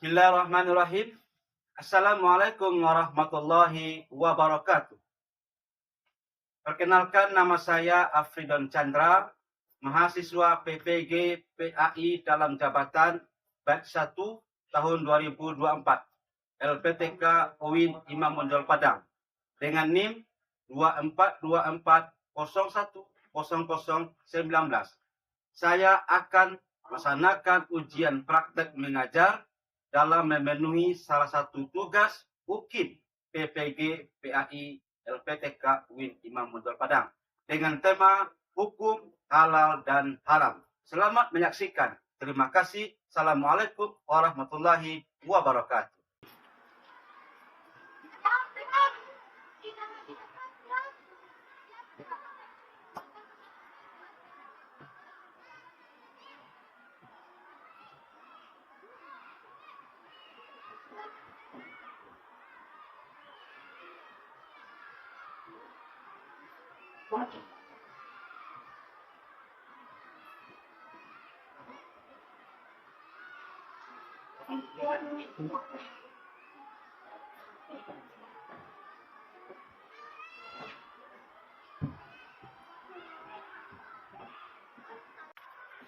Bismillahirrahmanirrahim. Assalamualaikum warahmatullahi wabarakatuh. Perkenalkan, nama saya Afridon Chandra, mahasiswa PPG PAI dalam jabatan batch 1 tahun 2024, LPTK UIN Imam Bonjol Padang, dengan NIM 2424010019. Saya akan melaksanakan ujian praktek mengajar dalam memenuhi salah satu tugas UKIP PPG PAI LPTK UIN Imam Bonjol Padang dengan tema hukum halal dan haram. Selamat menyaksikan. Terima kasih. Assalamualaikum warahmatullahi wabarakatuh.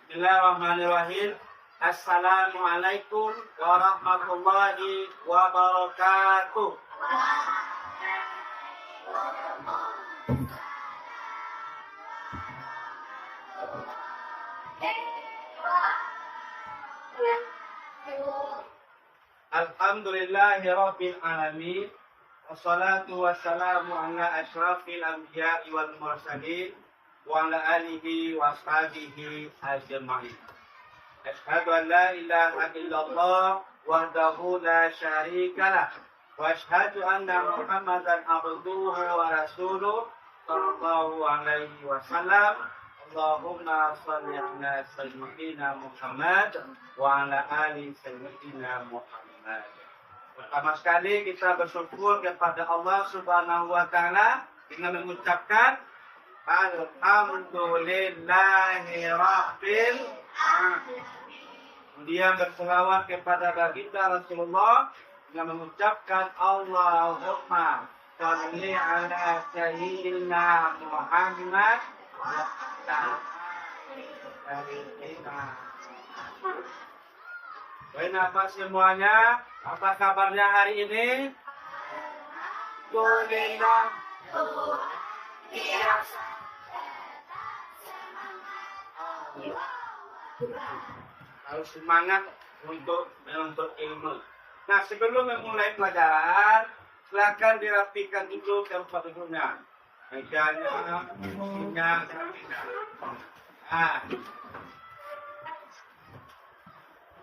Bismillahirrahmanirrahim. Assalamualaikum warahmatullahi wabarakatuh. Alhamdulillahi rabbil alamin. Wassalatu wassalamu ala asyrafil anbiya'i wal mursalin wa ala alihi wa ashabihi ajma'in. Asyhadu an la ilaha illallah wahdahu la syarika lah wa asyhadu anna Muhammadan abduhu wa rasuluh sallallahu alaihi wasallam. Allahumma shalli ala sayyidina Muhammad wa ala ali sayyidina Muhammad. Pertama sekali kita bersyukur kepada Allah Subhanahu wa taala dengan mengucapkan alhamdulillahi rabbil alamin. Kemudian berselawat kepada baginda Rasulullah dengan mengucapkan Allahumma shalli ala sayyidina Muhammad wa ala ali sayyidina. Baik, apa semuanya? Apa kabarnya hari ini? Alhamdulillah. Harus semangat untuk menuntut ilmu. Nah, sebelum memulai pelajaran, silakan dirapikan dulu tempat duduknya. Mejanya, kursinya,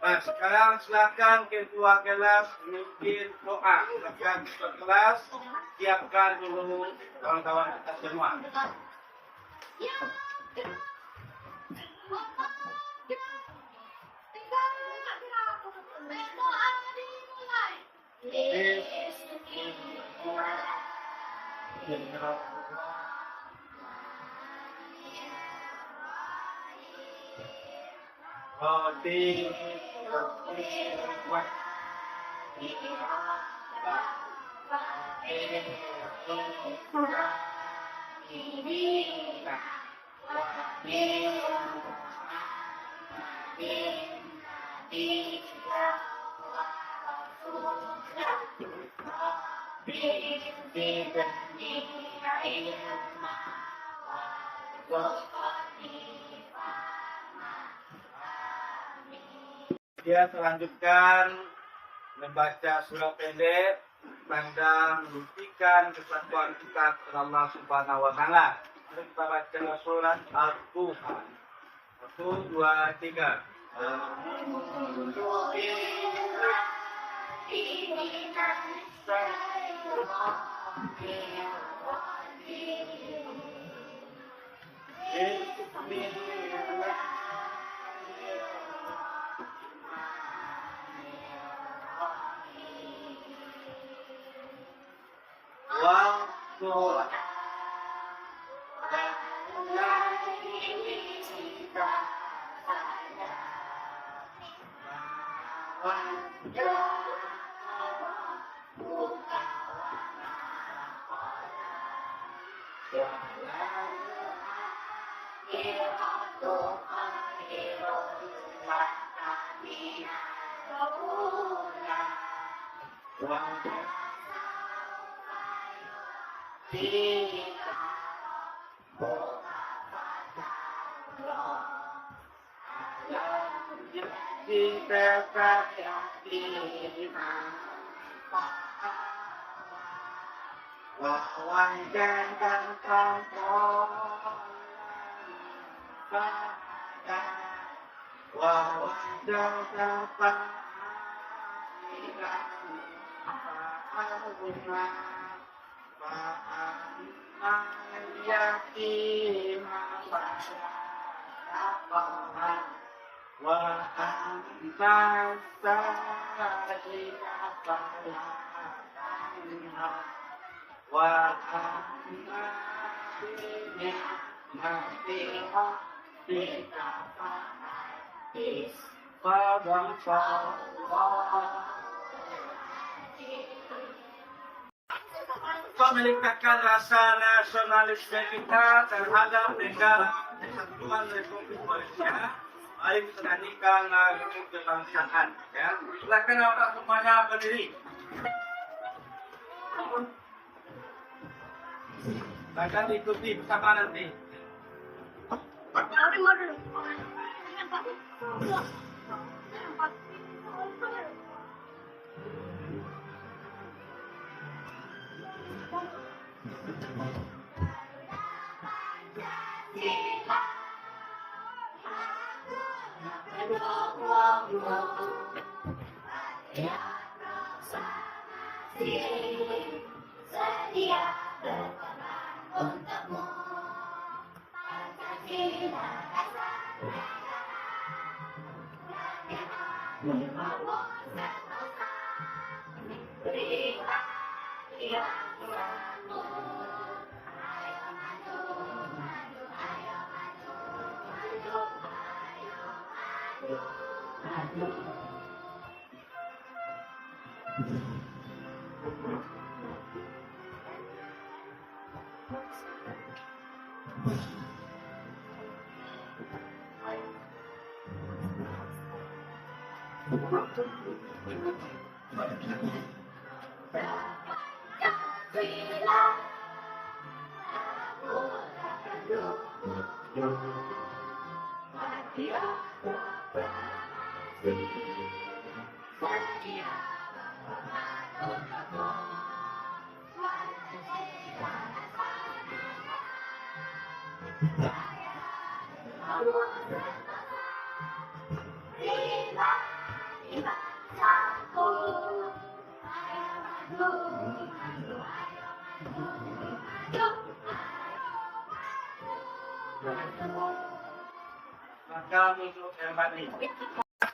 Nah, sekarang silakan ketua kelas memimpin doa. Silakan ketua kelas siapkan dulu kawan-kawan kita semua. Dia selanjutkan membaca surat pendek tanda membuktikan kesatuan kita kepada Allah Subhanahu wa taala. Mari kita baca surat Al-Tuhan. 1, 2, 3. Meningkatkan rasa nasionalisme kita terhadap negara Kesatuan Republik Indonesia. Mari kita nyanyikan lagu kebangsaan. Ya, silakan bapak semuanya berdiri. Silakan ikuti bersama nanti.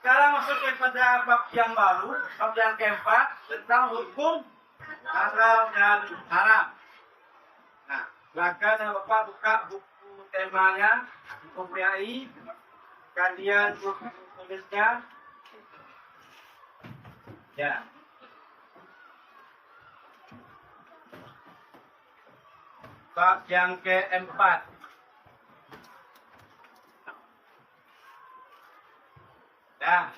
Sekarang masuk kepada bab yang baru, bab yang keempat tentang hukum halal dan haram. Nah, silakan Bapak buka buku temanya, buku PAI, kalian buku tulisnya. Ya. Bab yang keempat. Ya.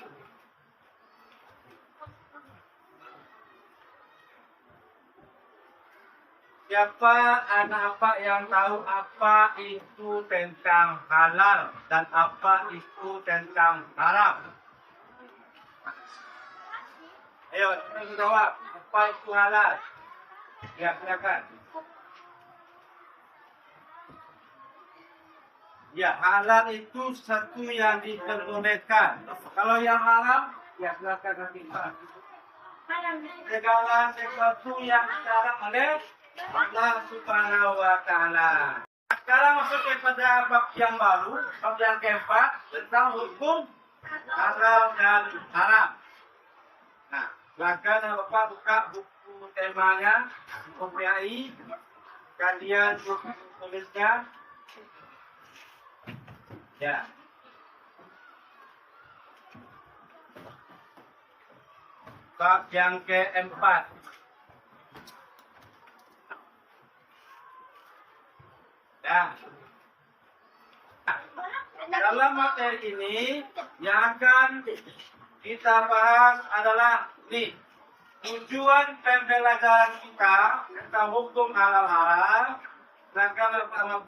Siapa anak apa yang tahu apa itu tentang halal dan apa itu tentang haram? Ayo, kita jawab. Apa itu halal? Ya, silakan. Ya, halal itu sesuatu yang diperbolehkan. Kalau yang haram, ya silakan nanti Pak. Segala sesuatu yang dilarang oleh Allah Subhanahu wa Ta'ala. Sekarang masuk kepada bab yang baru, bab yang keempat tentang hukum halal dan haram. Nah, silakan Bapak buka buku temanya, buku PAI, kalian buku tulisnya. Ya. Bab yang keempat. Ya. Dalam materi ini yang akan kita bahas adalah tujuan pembelajaran kita tentang hukum halal haram. Rangka pertama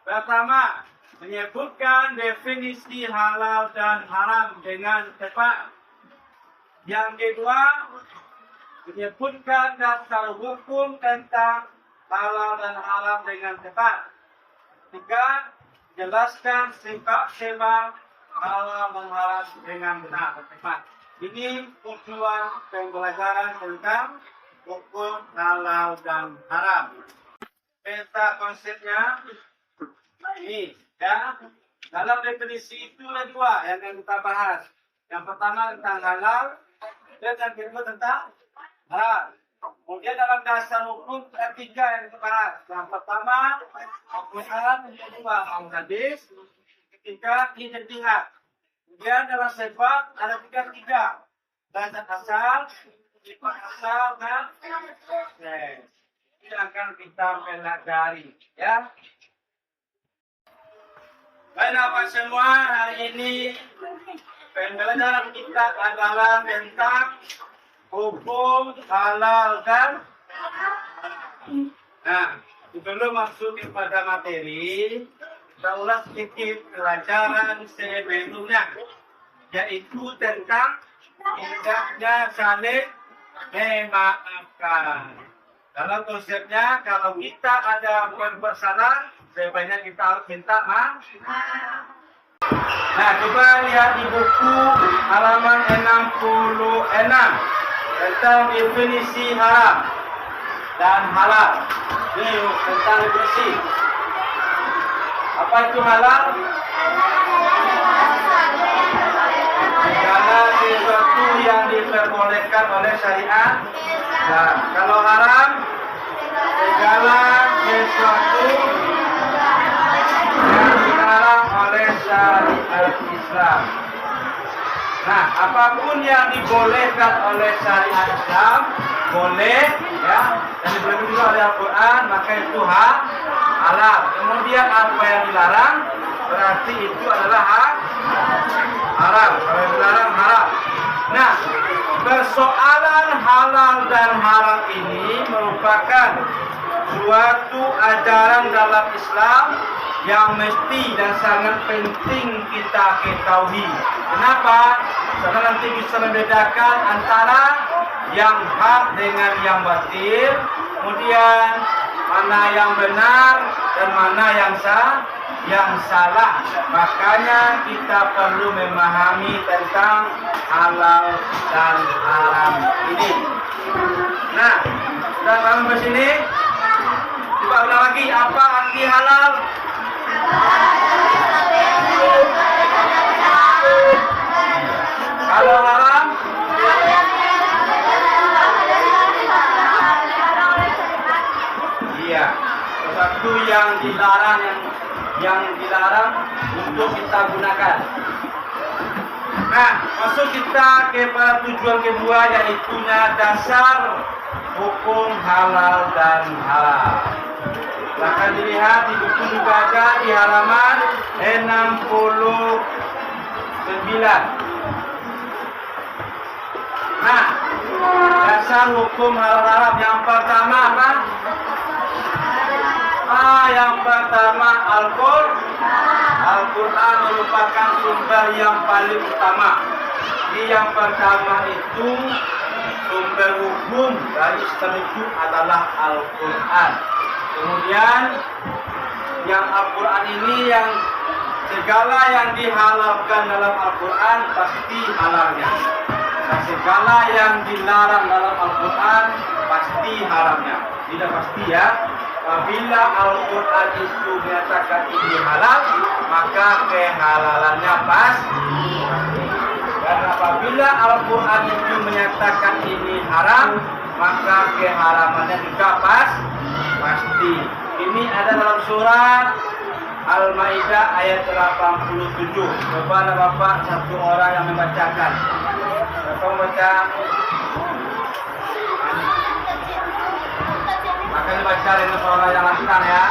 pertama menyebutkan definisi halal dan haram dengan tepat. Yang kedua menyebutkan dasar hukum tentang halal dan haram dengan tepat. Tiga, jelaskan sifat-sifat halal dan haram dengan benar dan tepat. Ini tujuan pembelajaran tentang hukum halal dan haram. Peta konsepnya ini, ya. Dalam definisi itu ada dua yang akan kita bahas. Yang pertama tentang halal dan yang kedua tentang haram. Kemudian dalam dasar hukum ada tiga yang kita bahas. Yang pertama hukum haram, yang kedua hadis, ketiga ijtihad. Kemudian dalam sifat ada tiga. Dasar asal, sifat asal dan ini akan kita pelajari, ya. Bapak semua, hari ini pembelajaran kita adalah tentang hukum halal dan haram. Nah, sebelum masuk kepada materi, kita ulas sedikit pelajaran sebelumnya, yaitu tentang hendaknya saling memaafkan. Dalam konsepnya, kalau kita ada berbuat salah, sebaiknya kita harus minta maaf. Nah, coba lihat di buku halaman 66 tentang definisi haram dan halal. Ini tentang definisi. Apa itu halal? Segala sesuatu yang diperbolehkan oleh syariat. Nah, kalau haram, segala sesuatu yang dilarang oleh syariat Islam. Nah, apapun yang dibolehkan oleh syariat Islam boleh, ya, dan dibolehkan juga oleh Al-Quran, maka itu halal. Kemudian apa yang dilarang berarti itu adalah haram. Kalau yang dilarang haram. Nah, persoalan halal dan haram ini merupakan suatu ajaran dalam Islam yang mesti dan sangat penting kita ketahui. Kenapa? Karena nanti bisa membedakan antara yang hak dengan yang batil, kemudian mana yang benar dan mana yang salah. Makanya kita perlu memahami tentang halal dan haram ini. Nah, sudah paham sampai sini? Coba ulang lagi, apa arti halal? Kalau haram? Iya, sesuatu yang dilarang, yang dilarang untuk kita gunakan. Nah, masuk kita kepada tujuan kedua, yaitu dasar hukum halal dan haram. Silahkan dilihat di buku juga ada di halaman 69. Nah, dasar hukum halal haram yang pertama apa? Yang pertama Al-Quran merupakan sumber yang paling utama. Jadi yang pertama itu sumber hukum dari Islam itu adalah Al-Quran. Kemudian yang Al-Quran ini yang segala yang dihalalkan dalam Al-Quran pasti halalnya. Dan segala yang dilarang dalam Al-Quran pasti haramnya. Tidak pasti, ya. Apabila Al-Quran itu menyatakan ini halal, maka kehalalannya pasti. Dan apabila Al-Quran itu menyatakan ini haram, maka keharamannya juga pasti. Ini ada dalam surat Al-Maidah ayat 87. Kepada Bapak satu orang yang membacakan. Siapa baca? Akan dibaca dengan suara yang lantang ya.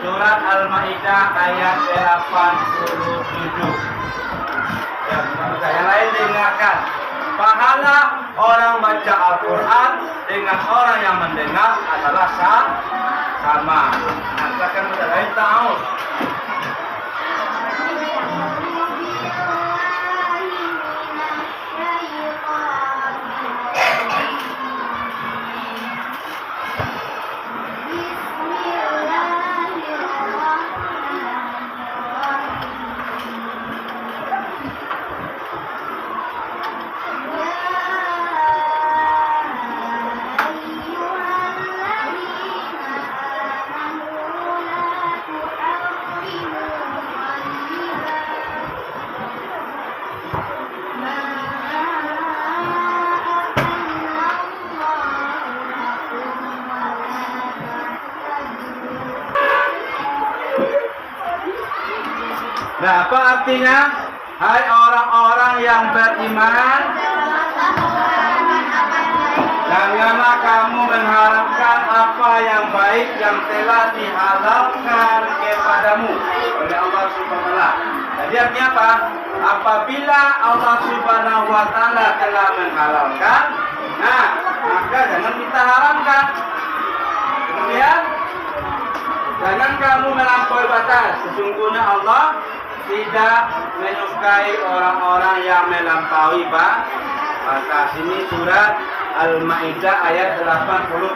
Surat Al-Maidah ayat 87. Ya, yang lain dengarkan. Pahala orang baca Al-Quran dengan orang yang mendengar adalah sama. Nanti akan menjadi tahu. Nah, apa artinya? Hai orang-orang yang beriman, janganlah kamu mengharapkan apa yang baik yang telah dihalalkan kepadamu oleh Allah Subhanahu wa Ta'ala. Jadi artinya apa? Apabila Allah Subhanahu wa Ta'ala telah menghalalkan, nah, maka jangan kita haramkan. Kemudian, jangan kamu melampaui batas. Sesungguhnya Allah tidak menyukai orang-orang yang melampaui batas. Ini surat Al-Maidah ayat 80.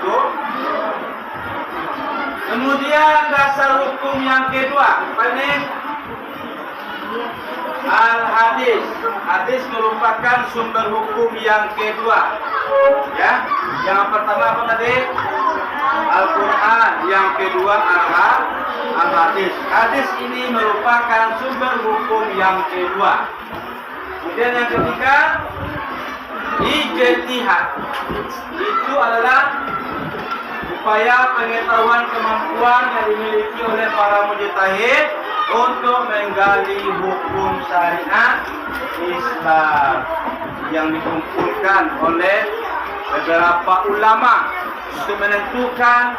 Kemudian dasar hukum yang kedua, apa ini? Al-Hadis. Hadis merupakan sumber hukum yang kedua. Ya, yang pertama apa tadi? Al-Quran, yang kedua Al-Hadis. Hadis ini merupakan sumber hukum yang kedua. Kemudian yang ketiga, ijtihad. Itu adalah upaya pengetahuan kemampuan yang dimiliki oleh para mujtahid untuk menggali hukum syariat Islam yang dikumpulkan oleh beberapa ulama untuk menentukan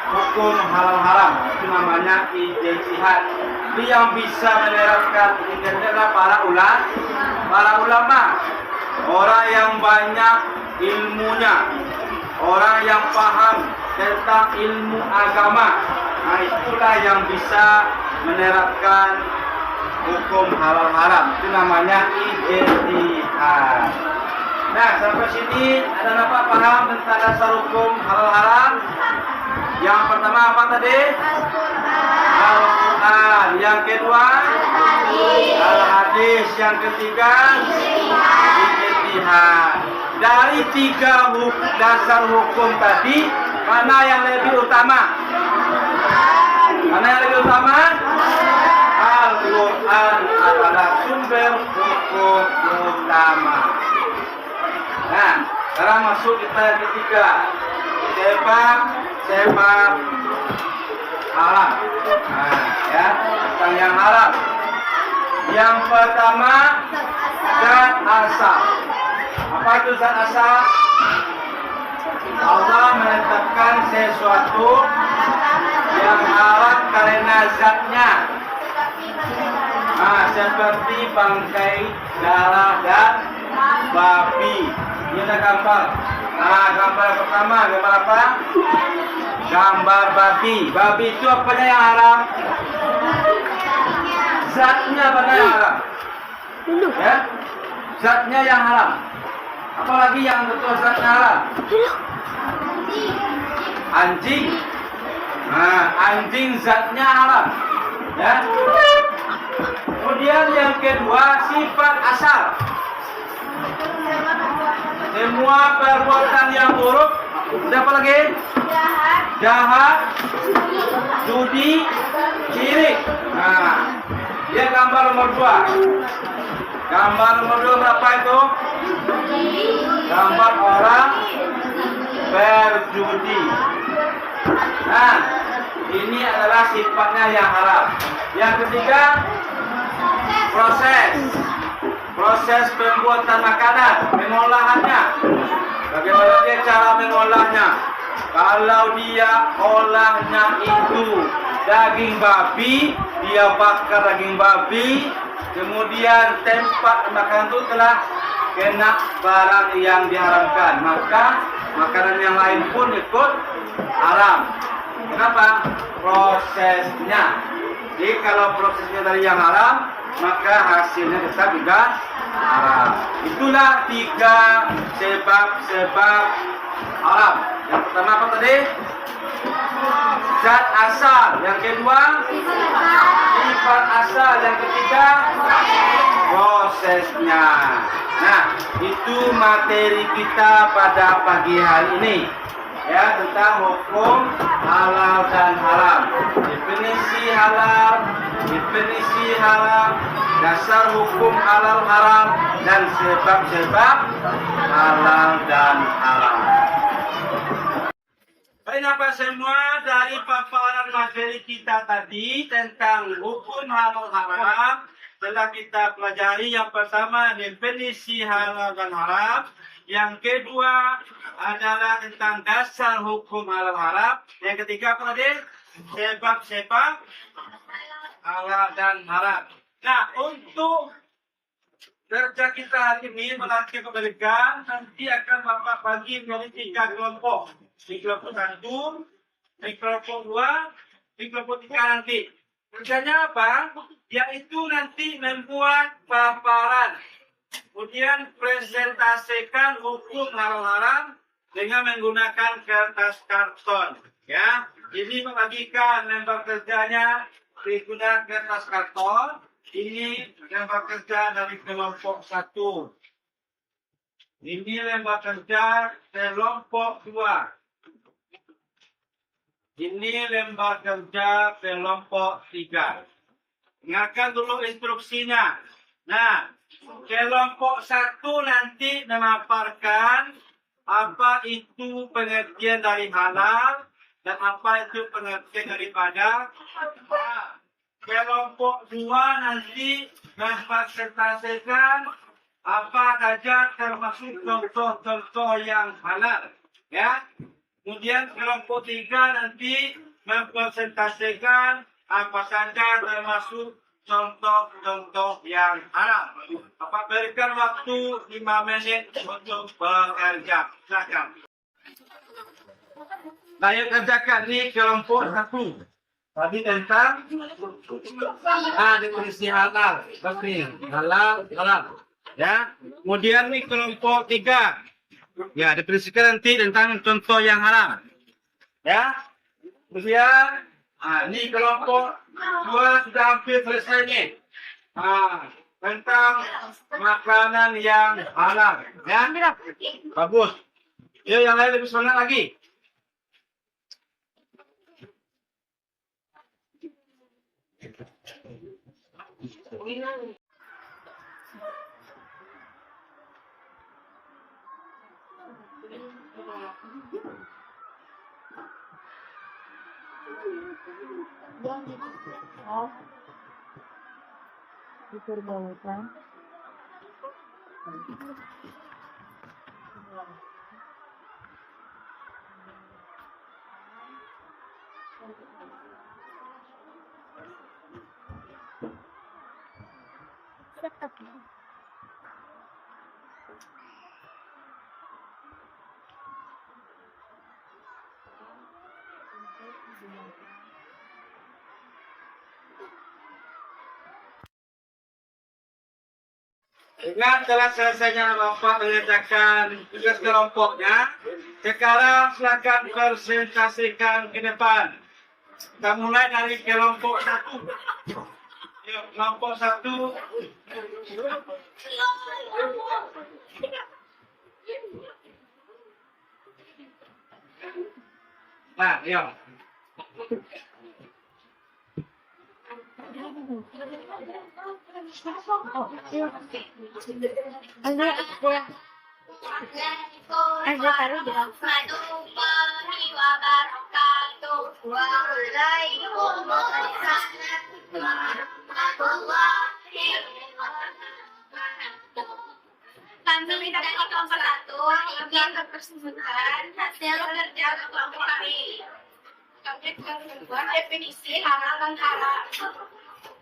hukum halal haram. Itu namanya ijtihad. Itu yang bisa menerapkan ini adalah para ulama, orang yang banyak ilmunya, orang yang paham tentang ilmu agama. Nah, itulah yang bisa menerapkan hukum halal haram. Itu namanya ijtihad. Nah, sampai sini ada apa paham tentang dasar hukum halal haram? Yang pertama apa tadi? Al-Quran. Yang kedua Al-Hadis. Yang ketiga ijtihad. Dari tiga dasar hukum tadi, mana yang lebih utama? Mana yang lebih utama? Al-Quran adalah sumber hukum utama. Nah, sekarang masuk kita yang ketiga, sebab haram. Nah, ya, tentang yang haram. Yang pertama, zat asal. Apa itu zat asal? Allah menetapkan sesuatu yang haram karena zatnya. Nah, seperti bangkai, darah, dan babi. Ini ada gambar. Nah, gambar pertama, gambar apa? Gambar babi. Babi itu apanya yang haram? Zatnya apanya yang haram? Ya, zatnya yang haram. Apalagi yang betul zatnya haram? Anjing. Nah, anjing zatnya haram. Ya. Kemudian yang kedua, sifat asal. Semua perbuatan yang buruk. Ada apa lagi? Jahat, judi, syirik. Nah, dia gambar nomor 2. Gambar nomor 2 berapa itu? Gambar orang berjudi. Nah, ini adalah sifatnya yang haram. Yang ketiga, proses. proses pembuatan makanan, pengolahannya. Bagaimana dia cara mengolahnya? Kalau dia olahnya itu daging babi, dia bakar daging babi, kemudian tempat makan itu telah kena barang yang diharamkan, maka makanan yang lain pun ikut haram. Kenapa? Prosesnya. Jadi kalau prosesnya dari yang haram, maka hasilnya tetap juga haram. Itulah 3 sebab-sebab haram. Yang pertama apa tadi? Zat asal. Yang kedua, sifat asal. Yang ketiga, prosesnya. Nah, itu materi kita pada pagi hari ini. Ya, tentang hukum halal dan haram. Definisi halal, definisi haram, dasar hukum halal haram, dan sebab-sebab halal dan haram. Kenapa semua dari paparan materi kita tadi tentang hukum halal haram telah kita pelajari. Yang pertama definisi halal dan haram, yang kedua adalah tentang dasar hukum halal haram, yang ketiga apa tadi? Sebab-sebab halal dan haram. Nah, untuk kerja kita hari ini melatih kemerdekaan, nanti akan Bapak bagi menjadi 3 kelompok. Di kelompok 1, di kelompok 2, di kelompok 3 nanti. Kerjanya apa? Yaitu nanti membuat paparan. Kemudian presentasikan hukum halal haram dengan menggunakan kertas karton. Ya, ini membagikan lembar kerjanya digunakan kertas karton. Ini lembar kerja dari kelompok 1. Ini lembar kerja kelompok 2. Ini lembar kerja kelompok 3. Ingatkan dulu instruksinya. Nah, kelompok 1 nanti memaparkan apa itu pengertian dari halal dan apa itu pengertian daripada haram. Kelompok 2 nanti mempresentasikan apa saja termasuk contoh-contoh yang halal. Ya. Kemudian kelompok 3 nanti mempresentasikan apa saja termasuk contoh-contoh yang haram. Bapak berikan waktu 5 menit untuk bekerja. Silakan. Saya kerjakan nih kelompok 1. Tadi tentang definisi halal, halal, halal. Ya. Kemudian nih kelompok 3. Ya, definisikan nanti tentang contoh yang haram. Ya. Kemudian ini kelompok 2 sudah hampir selesai nih. Tentang makanan yang halal. Ya. Bagus. Ya, yang lain lebih semangat lagi. Diperbolehkan. Ingat telah selesainya Bapak mengerjakan tugas kelompoknya. Sekarang silakan presentasikan ke depan. Kita mulai dari kelompok 1. Yuk, kelompok 1. Nah, yuk. kelompok satu ingin mempersembahkan hasil kerja kelompok kami. Kami kedua definisi halal dan haram.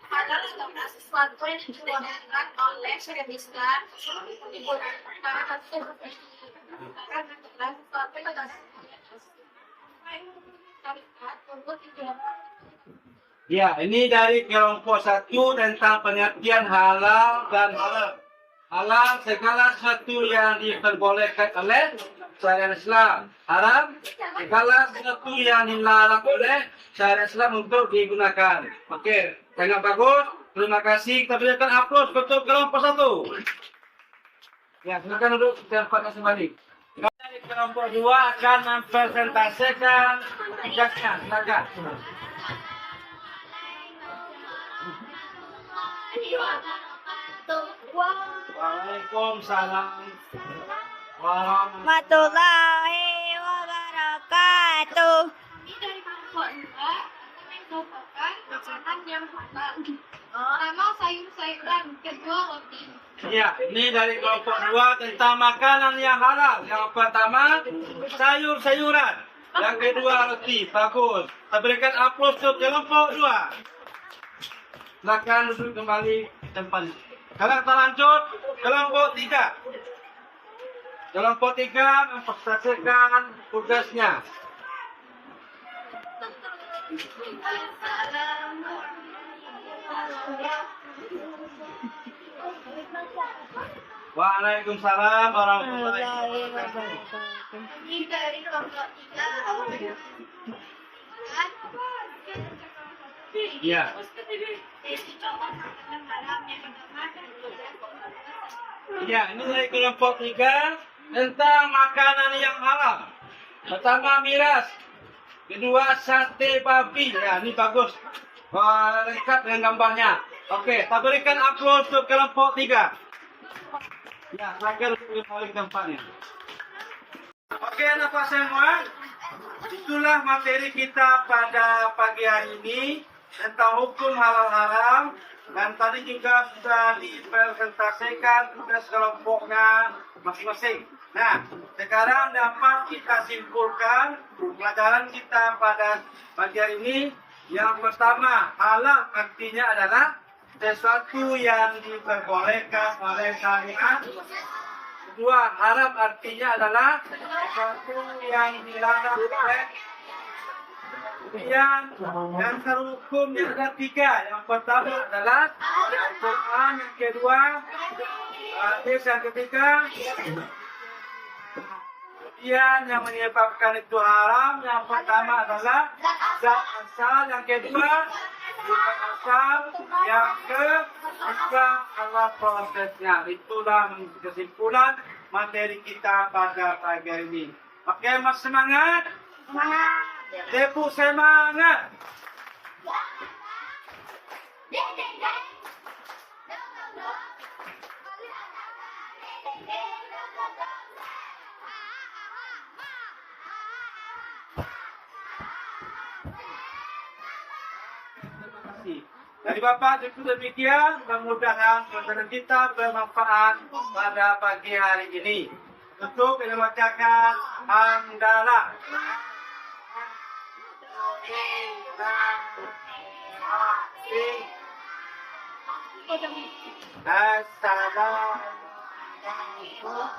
Halal adalah sesuatu yang diperbolehkan oleh syariat Islam. Karena sesuatu yang Ya, ini dari kelompok 1 tentang pengertian halal dan haram. Halal segala sesuatu yang diperbolehkan oleh syariat Islam. Haram segala sesuatu yang dilarang oleh syariat Islam untuk digunakan. Oke, sangat bagus. Terima kasih. Kita berikan aplaus untuk kelompok 1. Ya, silakan duduk tempatnya kembali. Dari kelompok 2 akan mempresentasikan tugasnya. Silakan. Waalaikumsalam Warahmatullahi wabarakatuh. Kami dari kelompok 2 mencobakan makanan yang halal. Pertama sayur-sayuran, kedua roti. Ya, ini dari kelompok 2 tentang makanan yang halal. Yang pertama, sayur-sayuran. Yang kedua, roti. Bagus. Kita berikan aplaus untuk kelompok 2. Silakan duduk kembali di tempat. Sekarang kita lanjut kelompok 3. Kelompok 3 mempresentasikan tugasnya. Waalaikumsalam warahmatullahi wabarakatuh. Kami dari kelompok 3 Ya. Ya, ini dari kelompok 3 tentang makanan yang halal. Pertama miras, kedua sate babi. Ya, ini bagus. Wah, lengkap dengan gambarnya. Oke, kita berikan aplaus untuk kelompok 3. Ya, silakan kembali ke tempatnya. Oke, anak semua. Itulah materi kita pada pagi hari ini tentang hukum halal haram, dan tadi juga sudah dipresentasikan tugas kelompoknya masing-masing. Nah, sekarang dapat kita simpulkan pelajaran kita pada pagi hari ini. Yang pertama, halal artinya adalah sesuatu yang diperbolehkan oleh syariat. Kedua, haram artinya adalah sesuatu yang dilarang oleh. Kemudian dasar hukumnya ada 3. Yang pertama adalah Al-Quran, yang kedua hadis, yang ketiga kemudian yang menyebabkan itu haram. Yang pertama adalah zat asal, yang kedua bukan asal, yang ketiga adalah prosesnya. Itulah kesimpulan materi kita pada pagi hari ini. Oke, mas semangat? Semangat. Tepuk semangat. Dari Bapak cukup demikian, mudah-mudahan pelajaran kita bermanfaat pada pagi hari ini. Untuk kita bacakan hamdalah. Assalamualaikum.